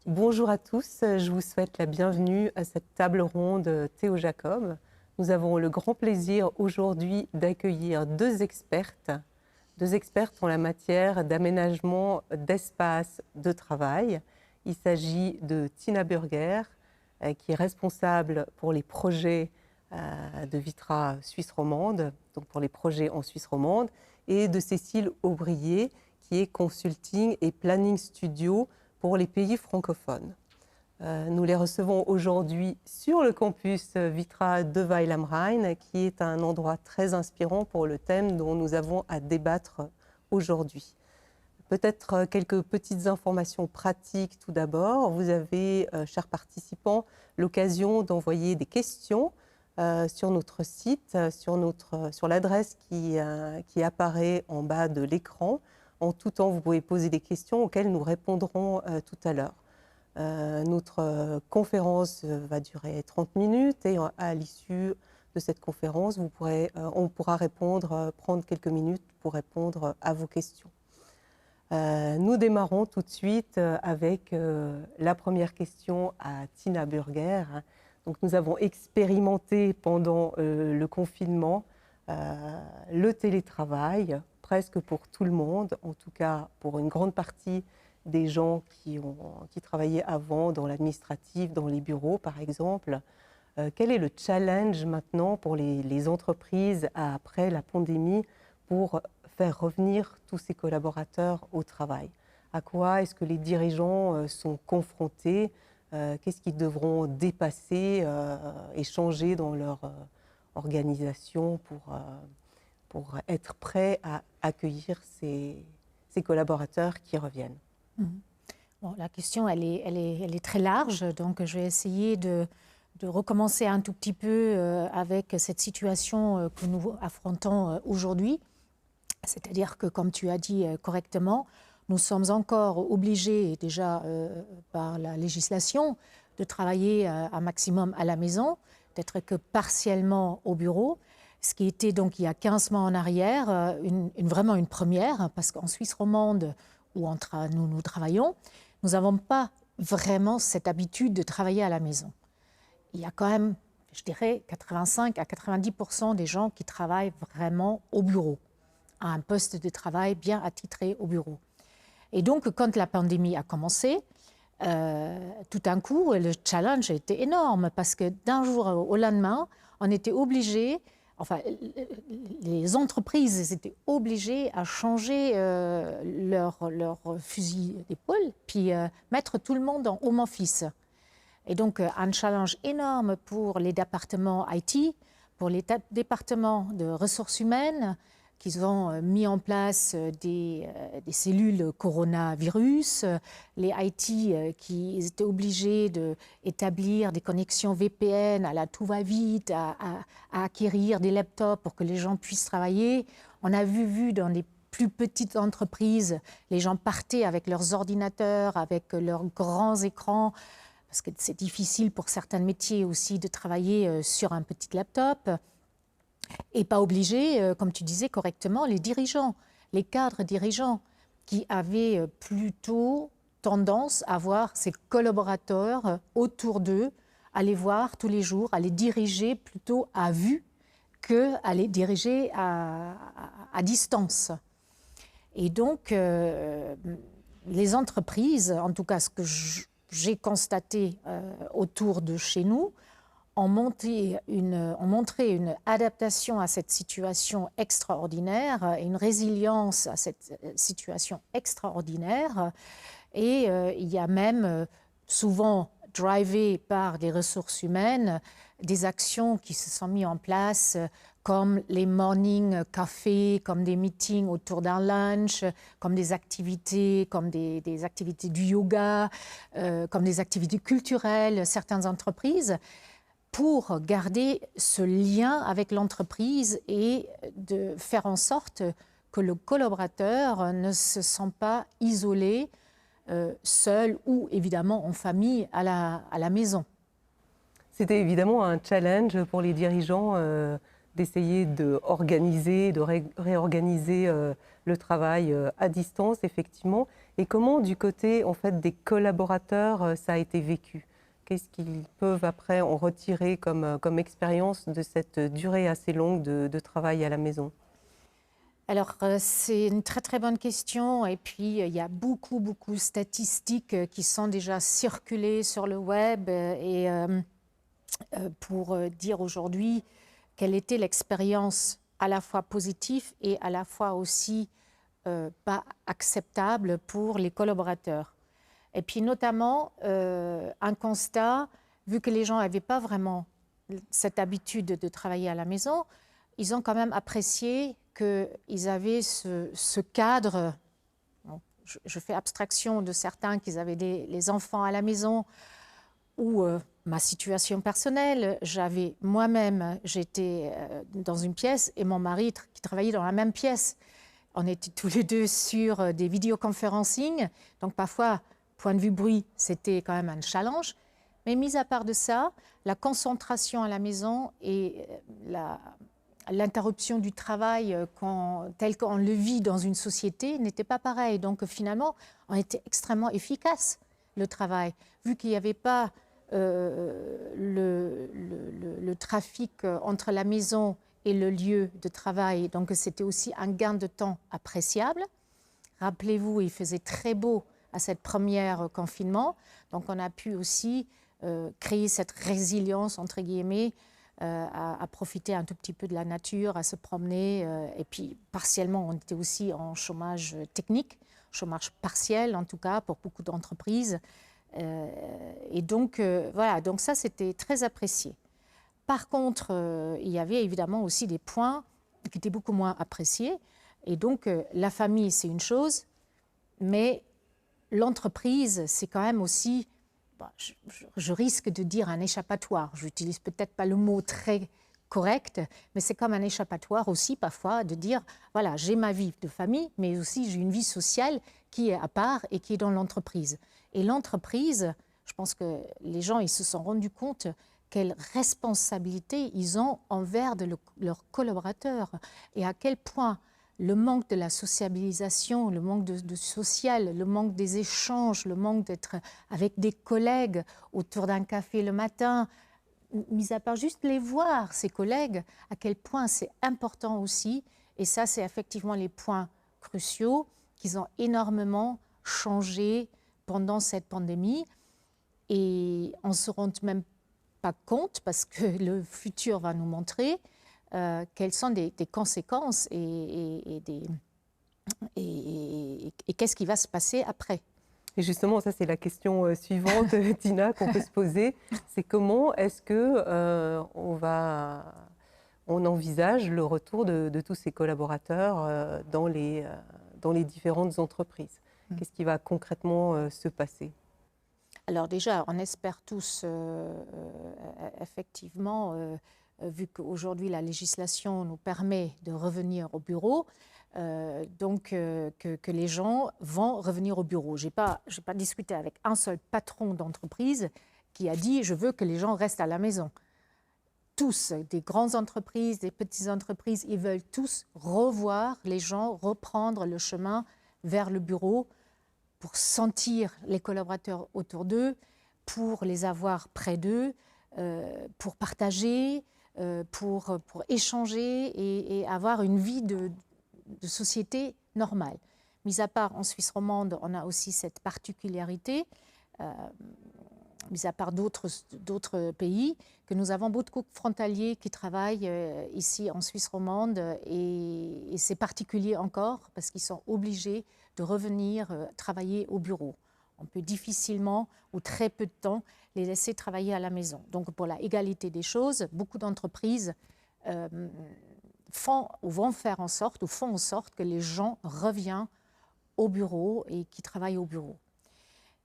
Bonjour à tous, je vous souhaite la bienvenue à cette table ronde Théo Jacob. Nous avons le grand plaisir aujourd'hui d'accueillir deux expertes en la matière d'aménagement d'espace de travail. Il s'agit de Tina Burger, qui est responsable pour les projets de Vitra Suisse romande, donc pour les projets en Suisse romande, et de Cécile Aubrier, qui est consulting et planning studio pour les pays francophones. Nous les recevons aujourd'hui sur le campus Vitra de Weil am Rhein, qui est un endroit très inspirant pour le thème dont nous avons à débattre aujourd'hui. Peut-être quelques petites informations pratiques tout d'abord. Vous avez, chers participants, l'occasion d'envoyer des questions sur notre site, sur l'adresse qui apparaît en bas de l'écran. En tout temps, vous pouvez poser des questions auxquelles nous répondrons tout à l'heure. Notre conférence va durer 30 minutes et à l'issue de cette conférence, on pourra prendre quelques minutes pour répondre à vos questions. Nous démarrons tout de suite avec la première question à Tina Burger. Donc, nous avons expérimenté pendant le confinement le télétravail, presque pour tout le monde, en tout cas pour une grande partie des gens qui travaillaient avant dans l'administratif, dans les bureaux par exemple. Quel est le challenge maintenant pour les entreprises après la pandémie pour faire revenir tous ces collaborateurs au travail? À quoi est-ce que les dirigeants sont confrontés? Qu'est-ce qu'ils devront dépasser et changer dans leur organisation pour être prêts à accueillir ces collaborateurs qui reviennent? Bon, la question, elle est très large, donc je vais essayer de recommencer un tout petit peu avec cette situation que nous affrontons aujourd'hui. C'est-à-dire que, comme tu as dit correctement, nous sommes encore obligés, déjà par la législation, de travailler un maximum à la maison, d'être que partiellement au bureau, ce qui était donc il y a 15 mois en arrière vraiment une première, parce qu'en Suisse romande, où nous travaillons, nous n'avons pas vraiment cette habitude de travailler à la maison. Il y a quand même, je dirais, 85 à 90% des gens qui travaillent vraiment au bureau, à un poste de travail bien attitré au bureau. Et donc, quand la pandémie a commencé, tout d'un coup, le challenge était énorme parce que d'un jour au lendemain, on était obligé, enfin, les entreprises étaient obligées à changer leur fusil d'épaule, puis mettre tout le monde en home office. Et donc, un challenge énorme pour les départements IT, pour les départements de ressources humaines, qui ont mis en place des cellules coronavirus, les IT qui étaient obligés d'établir des connexions VPN à la tout va vite, à acquérir des laptops pour que les gens puissent travailler. On a vu dans des plus petites entreprises, les gens partaient avec leurs ordinateurs, avec leurs grands écrans, parce que c'est difficile pour certains métiers aussi de travailler sur un petit laptop. Et pas obligé, comme tu disais correctement, les dirigeants, les cadres dirigeants qui avaient plutôt tendance à voir ces collaborateurs autour d'eux, à les voir tous les jours, à les diriger plutôt à vue qu'à les diriger à distance. Et donc, les entreprises, en tout cas ce que j'ai constaté autour de chez nous, ont montré une adaptation à cette situation extraordinaire, une résilience à cette situation extraordinaire. Et il y a même souvent drivé par des ressources humaines des actions qui se sont mises en place comme les morning cafés, comme des meetings autour d'un lunch, comme des activités du yoga, comme des activités culturelles, certaines entreprises, pour garder ce lien avec l'entreprise et de faire en sorte que le collaborateur ne se sent pas isolé, seul ou évidemment en famille à la maison. C'était évidemment un challenge pour les dirigeants d'essayer réorganiser le travail à distance, effectivement. Et comment, du côté en fait, des collaborateurs, ça a été vécu? Qu'est-ce qu'ils peuvent après en retirer comme expérience de cette durée assez longue de travail à la maison? Alors, c'est une très très bonne question. Et puis, il y a beaucoup de statistiques qui sont déjà circulées sur le web pour dire aujourd'hui quelle était l'expérience à la fois positive et à la fois aussi pas acceptable pour les collaborateurs. Et puis notamment, un constat, vu que les gens n'avaient pas vraiment cette habitude de travailler à la maison, ils ont quand même apprécié qu'ils avaient ce cadre. Bon, je fais abstraction de certains qui avaient les enfants à la maison, ou ma situation personnelle. J'étais dans une pièce et mon mari qui travaillait dans la même pièce. On était tous les deux sur des vidéoconferencing, donc parfois, point de vue bruit, c'était quand même un challenge. Mais mis à part de ça, la concentration à la maison et l'interruption du travail tel qu'on le vit dans une société n'était pas pareil. Donc finalement, on était extrêmement efficace, le travail, vu qu'il n'y avait pas le trafic entre la maison et le lieu de travail. Donc c'était aussi un gain de temps appréciable. Rappelez-vous, il faisait très beau à cette première confinement. Donc on a pu aussi créer cette résilience, entre guillemets, à profiter un tout petit peu de la nature, à se promener. Et puis partiellement, on était aussi en chômage technique, chômage partiel en tout cas pour beaucoup d'entreprises. Et donc voilà, donc ça c'était très apprécié. Par contre, il y avait évidemment aussi des points qui étaient beaucoup moins appréciés. Et donc, la famille, c'est une chose, mais l'entreprise, c'est quand même aussi, je risque de dire un échappatoire. Je n'utilise peut-être pas le mot très correct, mais c'est comme un échappatoire aussi parfois de dire, voilà, j'ai ma vie de famille, mais aussi j'ai une vie sociale qui est à part et qui est dans l'entreprise. Et l'entreprise, je pense que les gens, ils se sont rendus compte quelle responsabilité ils ont envers leurs collaborateurs et à quel point le manque de la sociabilisation, le manque de social, le manque des échanges, le manque d'être avec des collègues autour d'un café le matin, mis à part juste les voir, ces collègues, à quel point c'est important aussi. Et ça, c'est effectivement les points cruciaux qui ont énormément changé pendant cette pandémie. Et on ne se rend même pas compte, parce que le futur va nous montrer quelles sont des conséquences et qu'est-ce qui va se passer après. Et justement, ça c'est la question suivante, Tina, qu'on peut se poser. C'est comment est-ce on envisage le retour de tous ces collaborateurs dans les différentes entreprises? Qu'est-ce qui va concrètement se passer? Alors déjà, on espère tous, effectivement, vu qu'aujourd'hui la législation nous permet de revenir au bureau, que les gens vont revenir au bureau. J'ai pas discuté avec un seul patron d'entreprise qui a dit « je veux que les gens restent à la maison ». Tous, des grandes entreprises, des petites entreprises, ils veulent tous revoir les gens, reprendre le chemin vers le bureau, pour sentir les collaborateurs autour d'eux, pour les avoir près d'eux, pour partager, pour échanger et avoir une vie de société normale. Mis à part en Suisse romande, on a aussi cette particularité, mis à part d'autres pays, que nous avons beaucoup de frontaliers qui travaillent ici en Suisse romande et c'est particulier encore parce qu'ils sont obligés de revenir travailler au bureau. On peut difficilement ou très peu de temps les laisser travailler à la maison. Donc pour la égalité des choses, beaucoup d'entreprises font en sorte que les gens reviennent au bureau et qui travaillent au bureau.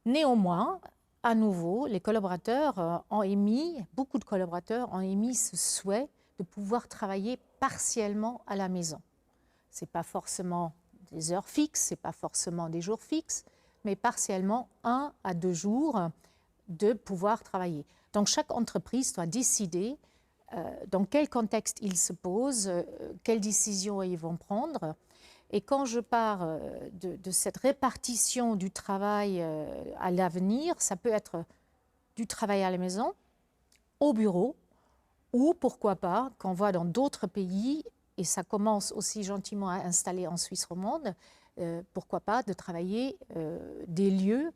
Néanmoins, à nouveau, les collaborateurs beaucoup de collaborateurs ont émis ce souhait de pouvoir travailler partiellement à la maison. Ce n'est pas forcément des heures fixes, ce n'est pas forcément des jours fixes, mais partiellement 1 à 2 jours de pouvoir travailler. Donc chaque entreprise doit décider dans quel contexte ils se posent, quelles décisions ils vont prendre. Et quand je pars de cette répartition du travail à l'avenir, ça peut être du travail à la maison, au bureau, ou pourquoi pas, qu'on voit dans d'autres pays, et ça commence aussi gentiment à installer en Suisse romande, pourquoi pas de travailler des lieux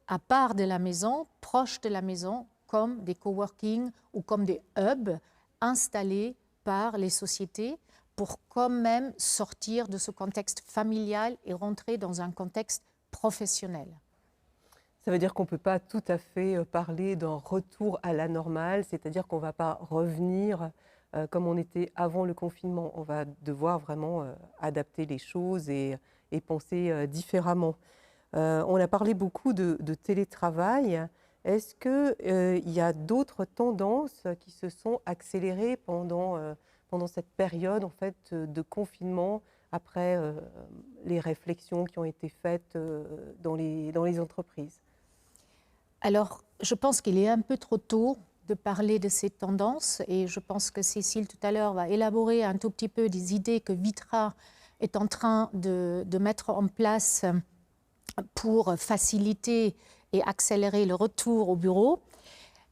à part de la maison, proches de la maison, comme des coworking ou comme des hubs installés par les sociétés pour quand même sortir de ce contexte familial et rentrer dans un contexte professionnel. Ça veut dire qu'on ne peut pas tout à fait parler d'un retour à la normale, c'est-à-dire qu'on ne va pas revenir comme on était avant le confinement. On va devoir vraiment adapter les choses et penser différemment. On a parlé beaucoup de télétravail. Est-ce qu'il y a d'autres tendances qui se sont accélérées pendant cette période en fait, de confinement après les réflexions qui ont été faites dans les entreprises? Alors, je pense qu'il est un peu trop tôt de parler de ces tendances et je pense que Cécile tout à l'heure va élaborer un tout petit peu des idées que Vitra est en train de mettre en place pour faciliter et accélérer le retour au bureau.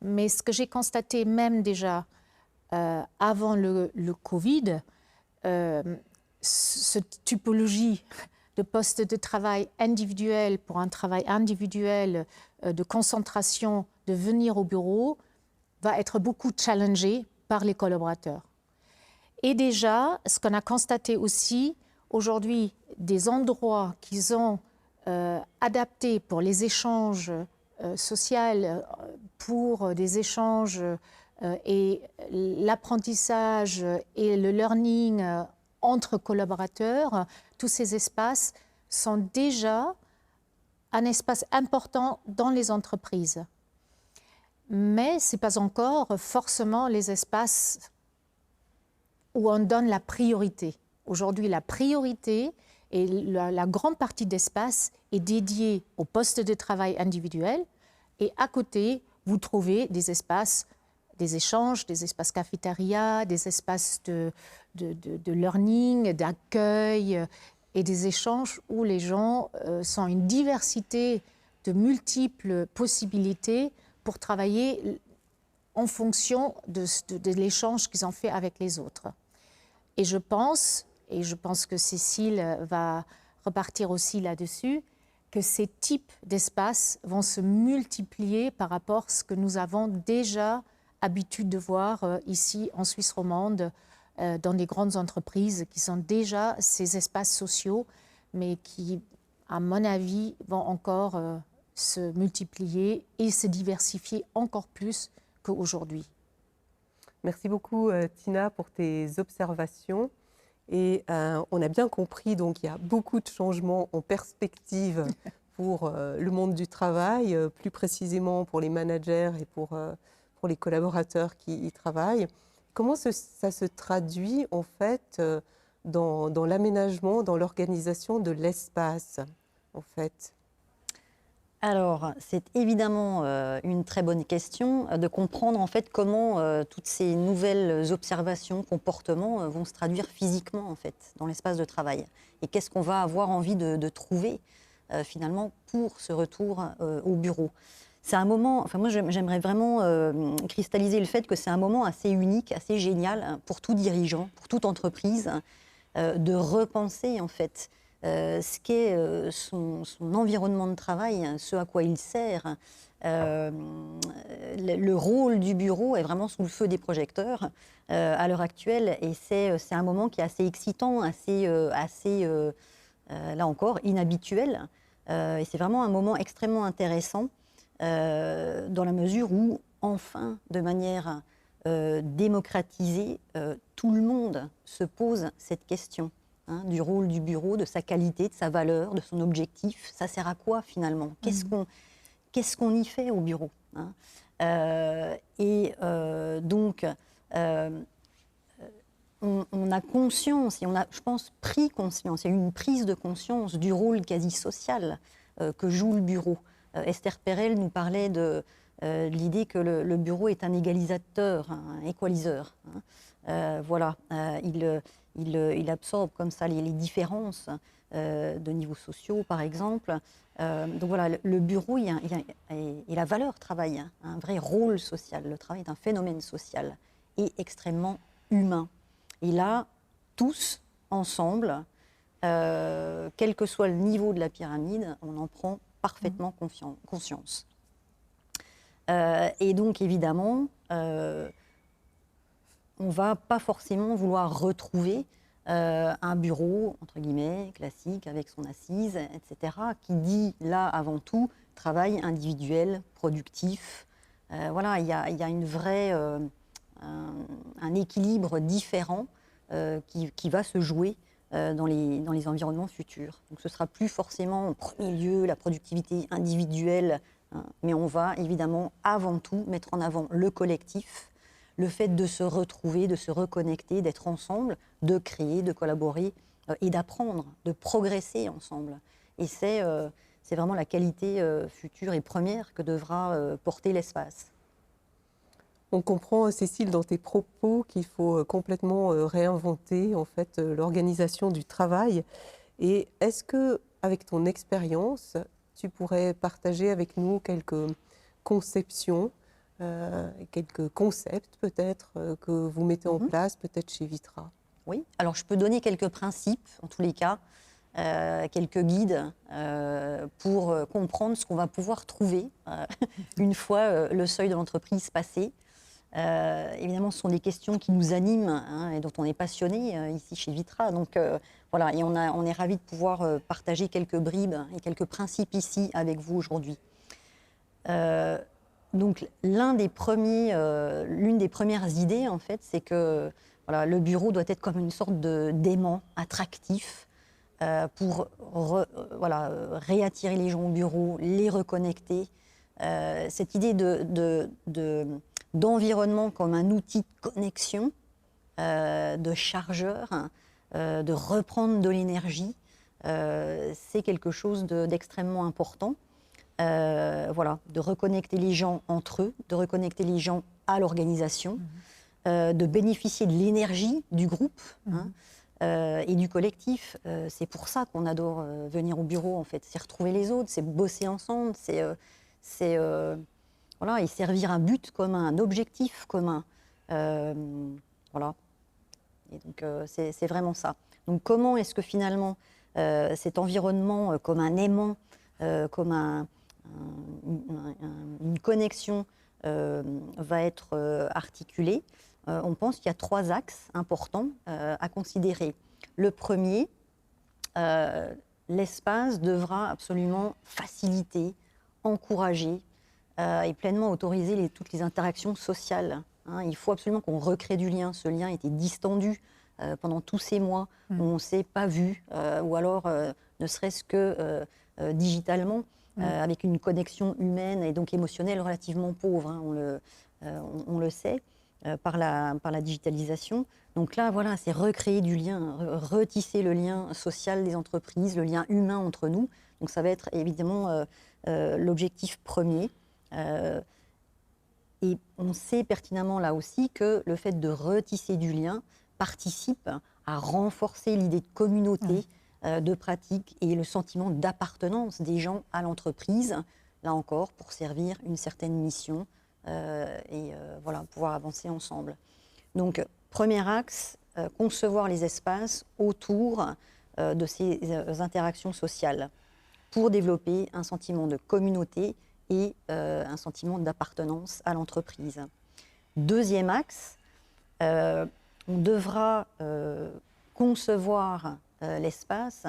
Mais ce que j'ai constaté même déjà avant le Covid, cette typologie de postes de travail individuel pour un travail individuel de concentration, de venir au bureau, va être beaucoup challengé par les collaborateurs. Et déjà, ce qu'on a constaté aussi, aujourd'hui, des endroits qu'ils ont adaptés pour les échanges sociaux, pour des échanges et l'apprentissage et le learning entre collaborateurs, tous ces espaces sont déjà un espace important dans les entreprises. Mais ce n'est pas encore forcément les espaces où on donne la priorité. Aujourd'hui, la priorité et la grande partie d'espace est dédiée aux postes de travail individuels et à côté, vous trouvez des espaces, des échanges, des espaces cafétéria, des espaces de learning, d'accueil et des échanges où les gens sont une diversité de multiples possibilités pour travailler en fonction de l'échange qu'ils ont fait avec les autres. Et je pense que Cécile va repartir aussi là-dessus, que ces types d'espaces vont se multiplier par rapport à ce que nous avons déjà habitude de voir ici en Suisse romande, dans des grandes entreprises qui sont déjà ces espaces sociaux, mais qui, à mon avis, vont encore se multiplier et se diversifier encore plus qu'aujourd'hui. Merci beaucoup Tina pour tes observations. Et on a bien compris, donc il y a beaucoup de changements en perspective pour le monde du travail, plus précisément pour les managers et pour les collaborateurs qui y travaillent. Comment ça se traduit en fait dans l'aménagement, dans l'organisation de l'espace en fait? Alors, c'est évidemment une très bonne question de comprendre en fait comment toutes ces nouvelles observations, comportements vont se traduire physiquement en fait dans l'espace de travail. Et qu'est-ce qu'on va avoir envie de trouver finalement pour ce retour au bureau. C'est un moment, enfin moi j'aimerais vraiment cristalliser le fait que c'est un moment assez unique, assez génial pour tout dirigeant, pour toute entreprise, de repenser en fait ce qu'est son environnement de travail, ce à quoi il sert. Le rôle du bureau est vraiment sous le feu des projecteurs à l'heure actuelle et c'est un moment qui est assez excitant, assez là encore, inhabituel. Et c'est vraiment un moment extrêmement intéressant dans la mesure où, enfin, de manière démocratisée, tout le monde se pose cette question. Du rôle du bureau, de sa qualité, de sa valeur, de son objectif. Ça sert à quoi finalement? Qu'est-ce qu'on y fait au bureau? Donc, on a conscience, et on a, je pense, pris conscience, il y a eu une prise de conscience du rôle quasi social que joue le bureau. Esther Perel nous parlait l'idée que le bureau est un égalisateur, un équaliseur. Voilà, il absorbe comme ça les différences de niveaux sociaux, par exemple. Donc voilà, le bureau et la valeur travail, un vrai rôle social. Le travail est un phénomène social et extrêmement humain. Et là, tous, ensemble, quel que soit le niveau de la pyramide, on en prend parfaitement conscience. Et donc, évidemment, on ne va pas forcément vouloir retrouver un bureau, entre guillemets, classique, avec son assise, etc., qui dit, là, avant tout, travail individuel, productif. Voilà, il y a une vraie, un équilibre différent qui va se jouer dans les environnements futurs. Donc, ce ne sera plus forcément en premier lieu la productivité individuelle, hein, mais on va évidemment avant tout mettre en avant le collectif, le fait de se retrouver, de se reconnecter, d'être ensemble, de créer, de collaborer et d'apprendre, de progresser ensemble. Et c'est vraiment la qualité future et première que devra porter l'espace. On comprend, Cécile, dans tes propos qu'il faut complètement réinventer en fait l'organisation du travail. Et est-ce que, avec ton expérience, tu pourrais partager avec nous quelques conceptions, quelques concepts peut-être que vous mettez en place, peut-être chez Vitra? Oui, alors je peux donner quelques principes, en tous les cas, quelques guides pour comprendre ce qu'on va pouvoir trouver une fois le seuil de l'entreprise passé. Évidemment, ce sont des questions qui nous animent, hein, et dont on est passionné ici chez Vitra. Donc voilà, et on est ravis de pouvoir partager quelques bribes et quelques principes ici avec vous aujourd'hui. Donc l'une des premières idées, en fait, c'est que voilà, le bureau doit être comme une sorte d'aimant attractif pour réattirer les gens au bureau, les reconnecter. Cette idée d'environnement comme un outil de connexion, de chargeur, de reprendre de l'énergie, c'est quelque chose d'extrêmement important. Voilà, de reconnecter les gens entre eux, de reconnecter les gens à l'organisation, de bénéficier de l'énergie du groupe, hein, et du collectif. C'est pour ça qu'on adore venir au bureau, en fait. C'est retrouver les autres, c'est bosser ensemble, c'est voilà, et servir un but commun, un objectif commun. Voilà. Et donc, c'est vraiment ça. Donc, comment est-ce que finalement, cet environnement, comme un aimant, comme une connexion, va être articulé? On pense qu'il y a 3 axes importants à considérer. Le premier, l'espace devra absolument faciliter, encourager, et pleinement autoriser toutes les interactions sociales. Hein. Il faut absolument qu'on recrée du lien. Ce lien était distendu pendant tous ces mois où on ne s'est pas vu, ou alors ne serait-ce que digitalement, avec une connexion humaine et donc émotionnelle relativement pauvre, hein, on le sait, par la digitalisation. Donc là, voilà, c'est recréer du lien, retisser le lien social des entreprises, le lien humain entre nous. Donc ça va être évidemment l'objectif premier. Et on sait pertinemment là aussi que le fait de retisser du lien participe à renforcer l'idée de communauté, de pratique et le sentiment d'appartenance des gens à l'entreprise, là encore pour servir une certaine mission et voilà, pouvoir avancer ensemble. Donc premier axe, concevoir les espaces autour de ces interactions sociales pour développer un sentiment de communauté et un sentiment d'appartenance à l'entreprise. Deuxième axe, on devra concevoir l'espace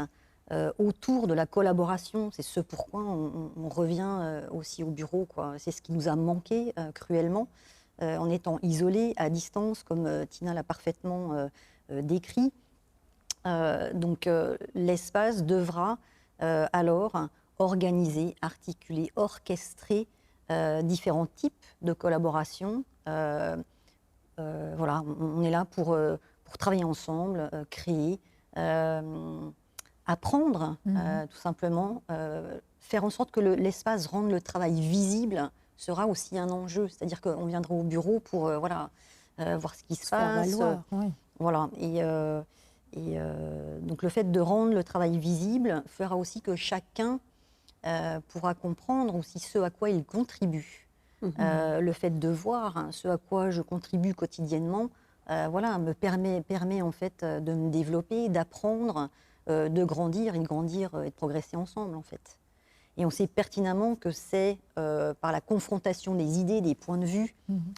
autour de la collaboration. C'est ce pourquoi on revient aussi au bureau, quoi. C'est ce qui nous a manqué cruellement en étant isolés, à distance, comme Tina l'a parfaitement décrit. Donc l'espace devra alors organiser, articuler, orchestrer différents types de collaboration. Voilà, on est là pour travailler ensemble, créer, apprendre tout simplement, faire en sorte que l'espace rende le travail visible sera aussi un enjeu. C'est-à-dire qu'on viendra au bureau pour voir ce qui se faire passe. valoir, oui. Voilà. Donc le fait de rendre le travail visible fera aussi que chacun pourra comprendre aussi ce à quoi il contribue. Le fait de voir ce à quoi je contribue quotidiennement, me permet en fait de me développer, d'apprendre, de grandir et de progresser ensemble en fait. Et on sait pertinemment que c'est par la confrontation des idées, des points de vue,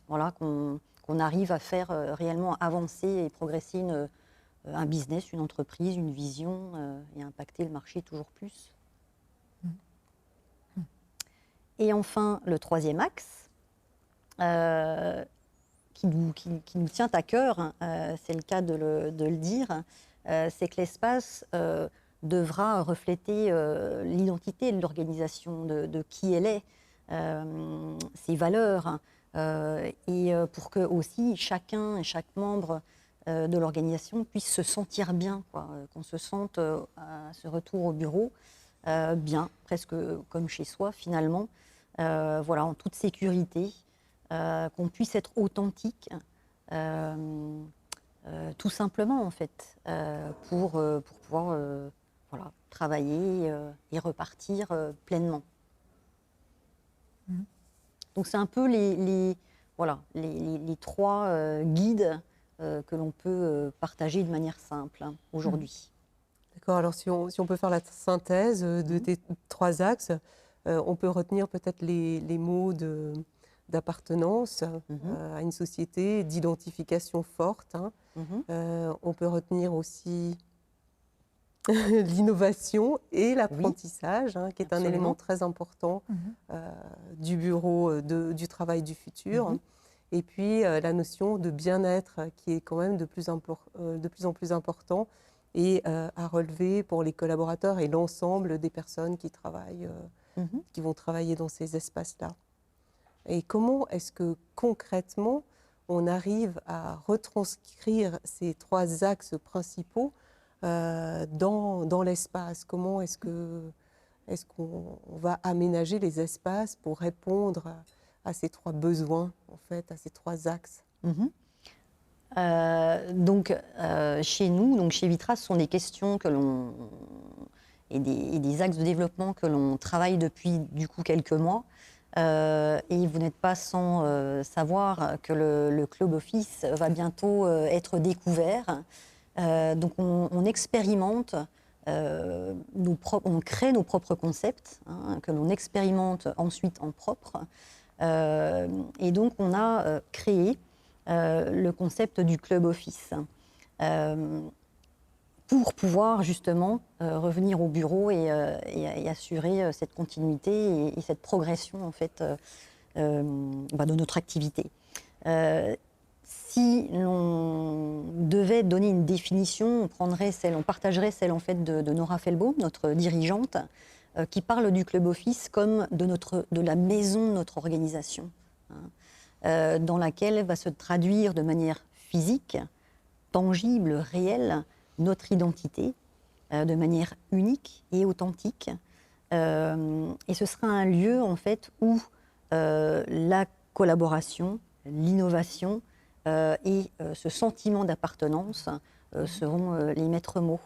qu'on arrive à faire réellement avancer et progresser un business, une entreprise, une vision et impacter le marché toujours plus. Et enfin, le troisième axe, qui nous tient à cœur, c'est le cas de le dire, c'est que l'espace devra refléter l'identité de l'organisation, de qui elle est, ses valeurs, et pour que aussi chacun et chaque membre de l'organisation puisse se sentir bien, qu'on se sente à ce retour au bureau bien, presque comme chez soi finalement, en toute sécurité, qu'on puisse être authentique, tout simplement en fait, pour pouvoir travailler et repartir pleinement. Donc c'est un peu les trois guides que l'on peut partager de manière simple aujourd'hui. D'accord, alors si on peut faire la synthèse de tes trois axes, on peut retenir peut-être les mots d'appartenance à une société, d'identification forte. On peut retenir aussi l'innovation et l'apprentissage, qui est un élément très important du bureau du travail du futur. Et puis la notion de bien-être qui est quand même de plus en plus important et à relever pour les collaborateurs et l'ensemble des personnes qui travaillent, qui vont travailler dans ces espaces-là. Et comment est-ce que concrètement on arrive à retranscrire ces trois axes principaux dans l'espace? Comment est-ce qu'on va aménager les espaces pour répondre à ces trois besoins, en fait, à ces trois axes? Chez nous, chez Vitra, ce sont des questions et des axes de développement que l'on travaille depuis du coup quelques mois. Et vous n'êtes pas sans savoir que le Club Office va bientôt être découvert. Donc on expérimente, on crée nos propres concepts, que l'on expérimente ensuite en propre. Et donc on a créé le concept du Club Office pour pouvoir justement revenir au bureau et assurer cette continuité et cette progression en fait de notre activité. Si l'on devait donner une définition, on partagerait celle en fait de Nora Felbaum, notre dirigeante, qui parle du Club Office comme de la maison de notre organisation, dans laquelle va se traduire de manière physique, tangible, réelle, notre identité, de manière unique et authentique. Et ce sera un lieu en fait où la collaboration, l'innovation et ce sentiment d'appartenance seront les maîtres mots.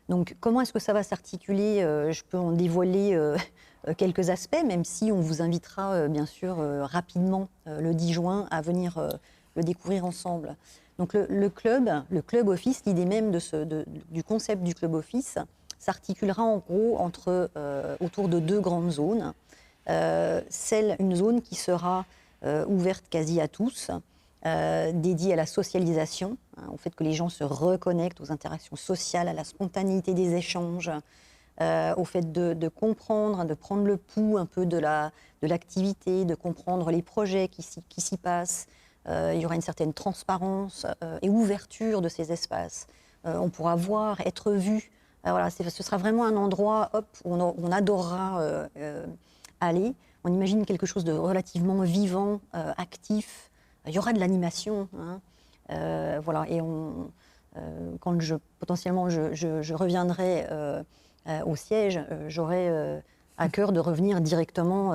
Donc comment est-ce que ça va s'articuler? Je peux en dévoiler quelques aspects, même si on vous invitera bien sûr rapidement le 10 juin à venir le découvrir ensemble. Donc le club office, l'idée même du concept du club office s'articulera en gros autour de deux grandes zones. Une zone qui sera ouverte quasi à tous, dédiée à la socialisation, au fait que les gens se reconnectent aux interactions sociales, à la spontanéité des échanges, au fait de comprendre, de prendre le pouls un peu de l'activité, de comprendre les projets qui s'y passent. Il y aura une certaine transparence et ouverture de ces espaces. On pourra voir, être vu. Ce sera vraiment un endroit où on adorera aller. On imagine quelque chose de relativement vivant, actif. Il y aura de l'animation. Et potentiellement je reviendrai au siège, j'aurai à cœur de revenir directement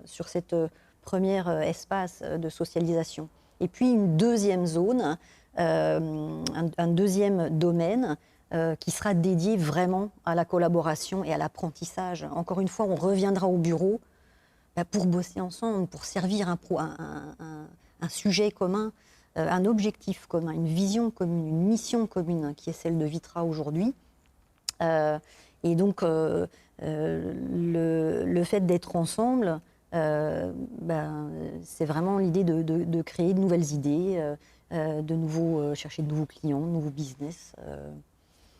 sur cette premier espace de socialisation. Et puis une deuxième zone, un deuxième domaine qui sera dédié vraiment à la collaboration et à l'apprentissage. Encore une fois, on reviendra au bureau pour bosser ensemble, pour servir un sujet commun, un objectif commun, une vision commune, une mission commune qui est celle de Vitra aujourd'hui. Et donc, le fait d'être ensemble, c'est vraiment l'idée de créer de nouvelles idées, chercher de nouveaux clients, de nouveaux business.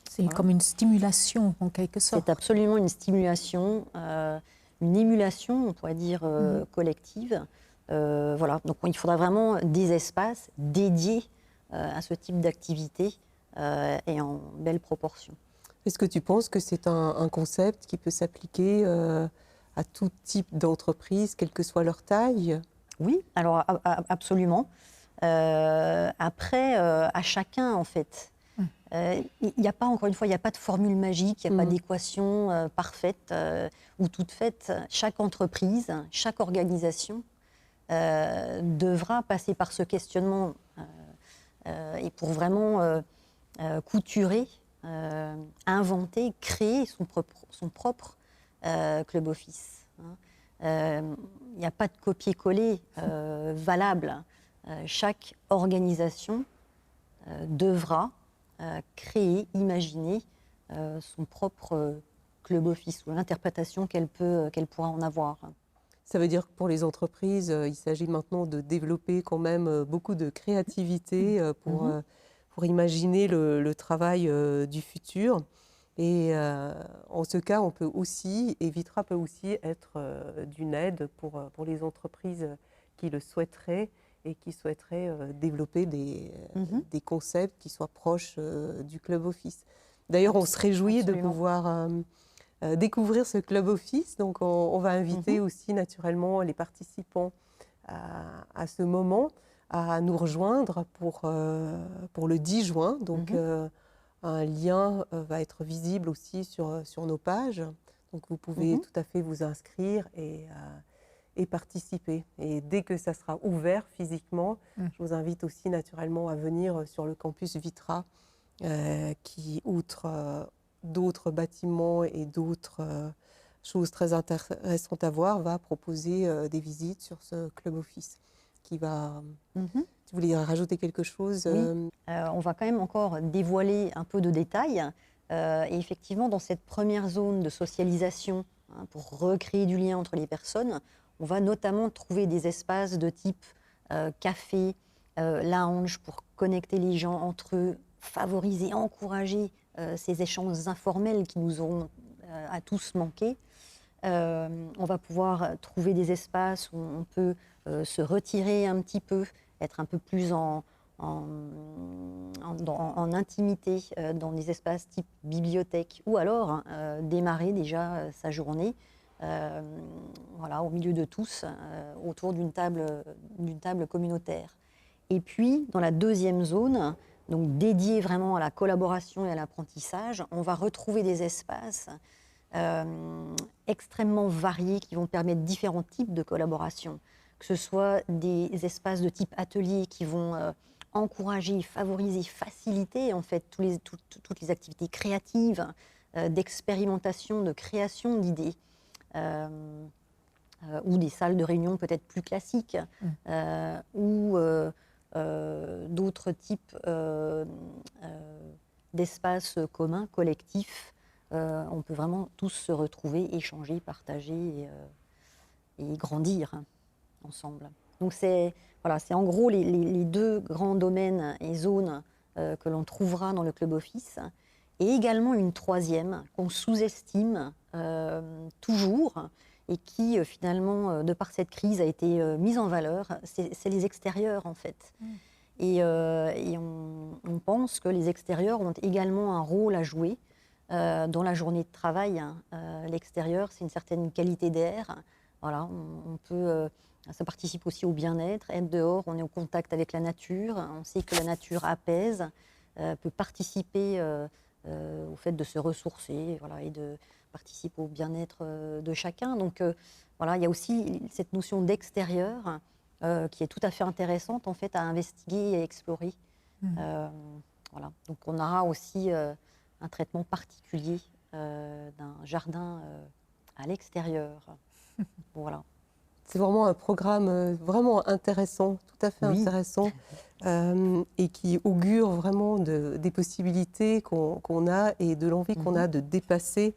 C'est comme une stimulation, en quelque sorte. C'est absolument une stimulation, une émulation, on pourrait dire, collective. Voilà. Donc, il faudra vraiment des espaces dédiés à ce type d'activité et en belle proportion. Est-ce que tu penses que c'est un concept qui peut s'appliquer à tout type d'entreprise, quelle que soit leur taille? Oui, alors absolument. Après, à chacun, en fait. Il n'y a pas, encore une fois, il n'y a pas de formule magique, il n'y a pas d'équation parfaite ou toute faite. Chaque entreprise, chaque organisation devra passer par ce questionnement et pour vraiment couturer, inventer, créer son propre club office. Il n'y a pas de copier-coller valable. Chaque organisation devra créer, imaginer son propre club office ou l'interprétation qu'elle pourra en avoir. Ça veut dire que pour les entreprises, il s'agit maintenant de développer quand même beaucoup de créativité pour imaginer le travail du futur. Et en ce cas, on peut aussi, et Vitra peut aussi être d'une aide pour les entreprises qui le souhaiteraient et qui souhaiteraient développer des concepts qui soient proches du club office. D'ailleurs, on se réjouit de pouvoir découvrir ce club office. Donc, on va inviter aussi naturellement les participants à ce moment à nous rejoindre pour le 10 juin. Donc, un lien va être visible aussi sur nos pages. Donc, vous pouvez tout à fait vous inscrire et participer. Et dès que ça sera ouvert physiquement, je vous invite aussi naturellement à venir sur le campus Vitra, qui, outre d'autres bâtiments et d'autres choses très intéressantes à voir, va proposer des visites sur ce club office qui va... Tu voulais rajouter quelque chose? Oui. On va quand même encore dévoiler un peu de détails. Et effectivement, dans cette première zone de socialisation, pour recréer du lien entre les personnes, on va notamment trouver des espaces de type café, lounge, pour connecter les gens entre eux, favoriser, encourager ces échanges informels qui nous auront à tous manqué. On va pouvoir trouver des espaces où on peut se retirer un petit peu, être un peu plus en intimité dans des espaces type bibliothèque, ou alors démarrer déjà sa journée voilà, au milieu de tous, autour d'une table communautaire. Et puis, dans la deuxième zone, donc dédiée vraiment à la collaboration et à l'apprentissage, on va retrouver des espaces extrêmement variés qui vont permettre différents types de collaboration, que ce soit des espaces de type atelier qui vont encourager, favoriser, faciliter en fait toutes les activités créatives, d'expérimentation, de création d'idées, ou des salles de réunion peut-être plus classiques, ou d'autres types d'espaces communs, collectifs. On peut vraiment tous se retrouver, échanger, partager et grandir ensemble. Donc c'est en gros les deux grands domaines et zones que l'on trouvera dans le club office, et également une troisième qu'on sous-estime toujours et qui finalement, de par cette crise, a été mise en valeur, c'est les extérieurs en fait. Et on pense que les extérieurs ont également un rôle à jouer dans la journée de travail. L'extérieur, c'est une certaine qualité d'air. Voilà, on peut, ça participe aussi au bien-être. Être dehors, on est au contact avec la nature. On sait que la nature apaise, peut participer au fait de se ressourcer, voilà, et de participer au bien-être de chacun. Donc voilà, il y a aussi cette notion d'extérieur qui est tout à fait intéressante en fait à investiguer et explorer. Voilà. Donc on aura aussi un traitement particulier d'un jardin à l'extérieur. Voilà. C'est vraiment un programme vraiment intéressant, tout à fait Oui. intéressant, et qui augure vraiment des possibilités qu'on a et de l'envie qu'on a de dépasser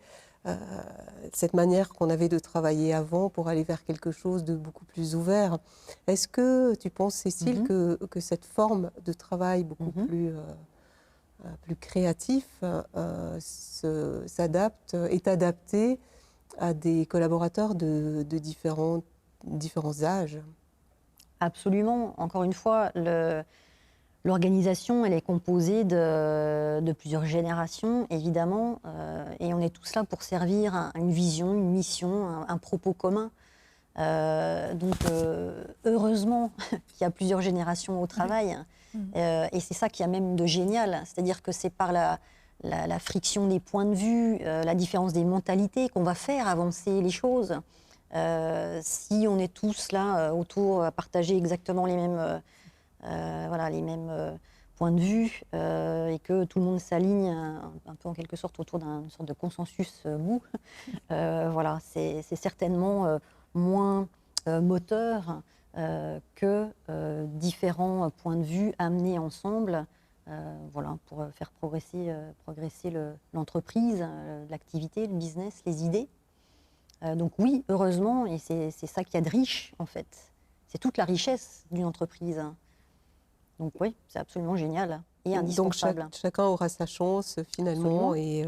cette manière qu'on avait de travailler avant pour aller vers quelque chose de beaucoup plus ouvert. Est-ce que tu penses, Cécile, que cette forme de travail beaucoup plus créatif est adaptée à des collaborateurs de différents âges? Absolument. Encore une fois, l'organisation, elle est composée de plusieurs générations, évidemment, et on est tous là pour servir une vision, une mission, un propos commun. Donc, heureusement qu'il y a plusieurs générations au travail, et c'est ça qui a même de génial, c'est-à-dire que c'est par la friction des points de vue, la différence des mentalités qu'on va faire avancer les choses. Si on est tous là autour à partager exactement les mêmes, voilà, les mêmes points de vue et que tout le monde s'aligne un peu en quelque sorte autour d'une sorte de consensus mou, voilà, c'est certainement moins moteur que différents points de vue amenés ensemble, voilà, pour faire progresser l'entreprise, l'activité, le business, les idées. Donc oui, heureusement, et c'est ça qu'il y a de riche, en fait. C'est toute la richesse d'une entreprise. Donc oui, c'est absolument génial et indispensable. Donc chacun aura sa chance finalement Absolument. et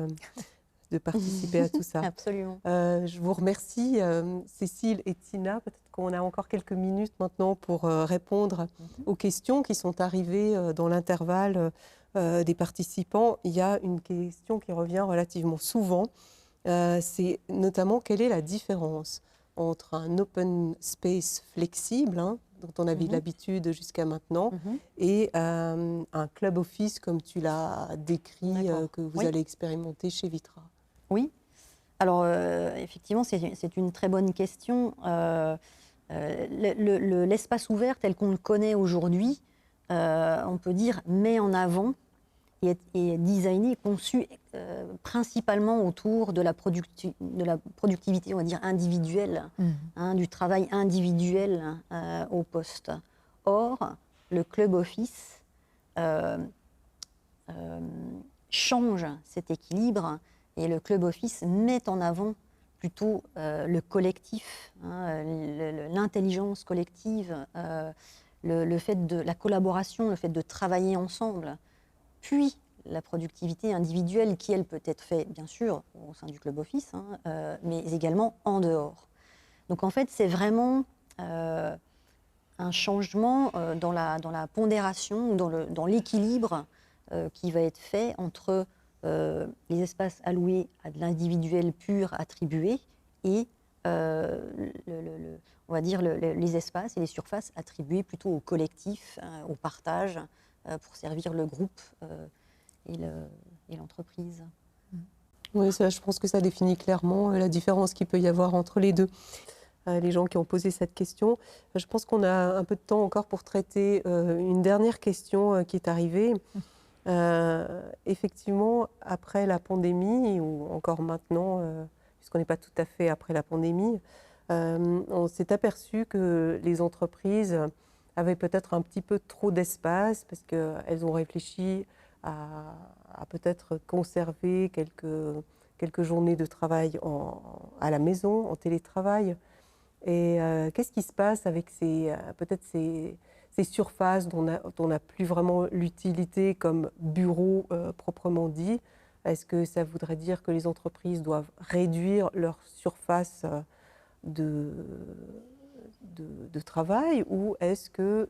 de participer à tout ça. Absolument. Je vous remercie, Cécile et Tina. Peut-être qu'on a encore quelques minutes maintenant pour répondre aux questions qui sont arrivées dans l'intervalle des participants. Il y a une question qui revient relativement souvent. C'est notamment quelle est la différence entre un open space flexible, hein, dont on avait l'habitude jusqu'à maintenant, et un club office comme tu l'as décrit, que vous allez expérimenter chez Vitra. Oui. Alors, effectivement, c'est une très bonne question. L'espace ouvert tel qu'on le connaît aujourd'hui, on peut dire, met en avant et est designé, conçu principalement autour de la productivité, on va dire, individuelle, hein, du travail individuel au poste. Or, le club office change cet équilibre et le club office met en avant plutôt le collectif, hein, l'intelligence collective, le fait de la collaboration, le fait de travailler ensemble, puis la productivité individuelle qui, elle, peut être faite, bien sûr, au sein du club office, hein, mais également en dehors. Donc, en fait, c'est vraiment un changement dans la pondération, ou dans l'équilibre qui va être fait entre les espaces alloués à de l'individuel pur attribué et on va dire les espaces et les surfaces attribuées plutôt au collectif, au partage, pour servir le groupe et l'entreprise. Oui, ça, je pense que ça définit clairement la différence qu'il peut y avoir entre les deux. Les gens qui ont posé cette question. Je pense qu'on a un peu de temps encore pour traiter une dernière question qui est arrivée. Effectivement, après la pandémie, ou encore maintenant, puisqu'on n'est pas tout à fait après la pandémie, on s'est aperçu que les entreprises avaient peut-être un petit peu trop d'espace parce qu'elles ont réfléchi à peut-être conserver quelques journées de travail à la maison, en télétravail. Et qu'est-ce qui se passe avec peut-être ces surfaces dont on n'a plus vraiment l'utilité comme bureau proprement dit? Est-ce que ça voudrait dire que les entreprises doivent réduire leur surface de travail, ou est-ce qu'il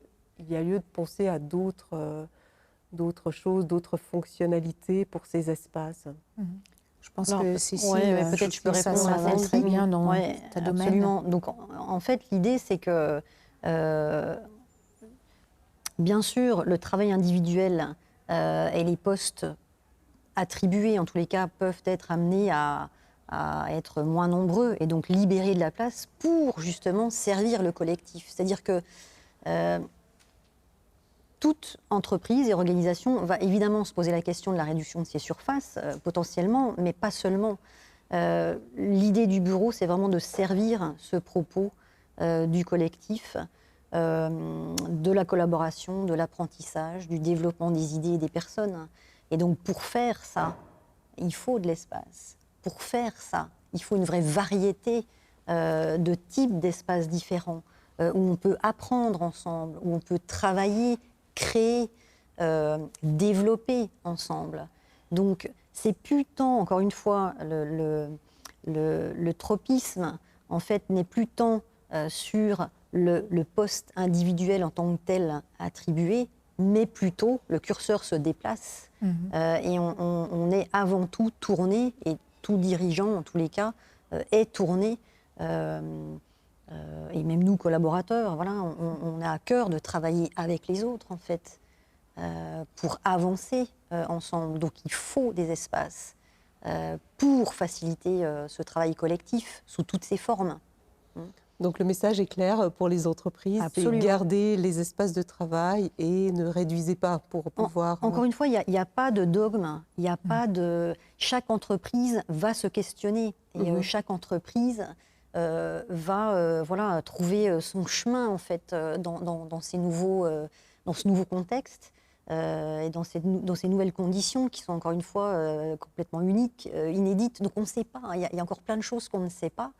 y a lieu de penser à d'autres choses, d'autres fonctionnalités pour ces espaces? Je pense que Cécile, peut-être je peux répondre ça à va celle-ci. très bien dans ta domaine. Absolument. Donc, en fait, l'idée, c'est que, bien sûr, le travail individuel et les postes attribués, en tous les cas, peuvent être amenés à être moins nombreux et donc libérer de la place pour justement servir le collectif. C'est-à-dire que toute entreprise et organisation va évidemment se poser la question de la réduction de ses surfaces, potentiellement, mais pas seulement. L'idée du bureau, c'est vraiment de servir ce propos du collectif, de la collaboration, de l'apprentissage, du développement des idées et des personnes. Et donc pour faire ça, il faut de l'espace. Pour faire ça, il faut une vraie variété de types d'espaces différents, où on peut apprendre ensemble, où on peut travailler, créer, développer ensemble. Donc, c'est plus tant, encore une fois, le tropisme, en fait, n'est plus tant sur le poste individuel en tant que tel attribué, mais plutôt le curseur se déplace et on est avant tout tourné, et tout dirigeant, en tous les cas, est tourné. Et même nous, collaborateurs, voilà, on a à cœur de travailler avec les autres, en fait, pour avancer ensemble. Donc il faut des espaces pour faciliter ce travail collectif sous toutes ses formes. Donc le message est clair pour les entreprises, c'est garder les espaces de travail et ne réduisez pas pour pouvoir... Encore une fois, il n'y a pas de dogme, il n'y a pas de... Chaque entreprise va se questionner et chaque entreprise va voilà, trouver son chemin en fait, dans ce nouveau contexte et dans ces nouvelles conditions qui sont encore une fois complètement uniques, inédites. Donc on ne sait pas, il y a encore plein de choses qu'on ne sait pas.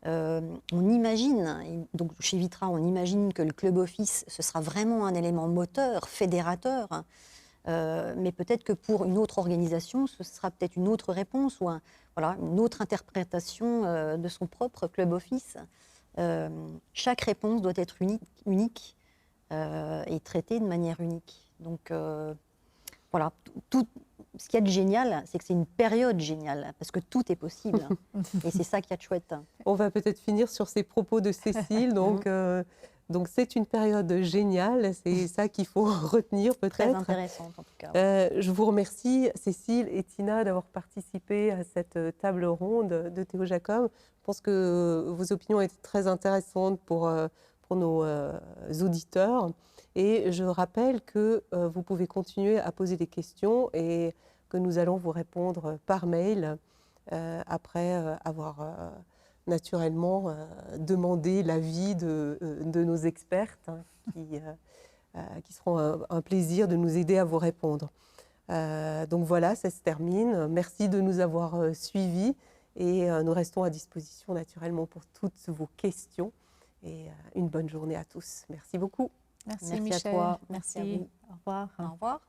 On imagine, donc chez Vitra, on imagine que le club office, ce sera vraiment un élément moteur, fédérateur, mais peut-être que pour une autre organisation, ce sera peut-être une autre réponse ou voilà, une autre interprétation de son propre club office. Chaque réponse doit être unique et traitée de manière unique. Donc voilà, ce qu'il y a de génial, c'est que c'est une période géniale, parce que tout est possible. Et c'est ça qu'il y a de chouette. On va peut-être finir sur ces propos de Cécile. Donc c'est une période géniale, c'est ça qu'il faut retenir peut-être. Très intéressante en tout cas. Je vous remercie Cécile et Tina d'avoir participé à cette table ronde de Théo Jacob. Je pense que vos opinions étaient très intéressantes pour nos auditeurs. Et je rappelle que vous pouvez continuer à poser des questions et que nous allons vous répondre par mail après avoir naturellement demandé l'avis de nos expertes qui seront un plaisir de nous aider à vous répondre. Donc voilà, ça se termine. Merci de nous avoir suivis et nous restons à disposition naturellement pour toutes vos questions. Et une bonne journée à tous. Merci beaucoup. Merci Michel. À toi. Merci. À vous. Au revoir. Au revoir.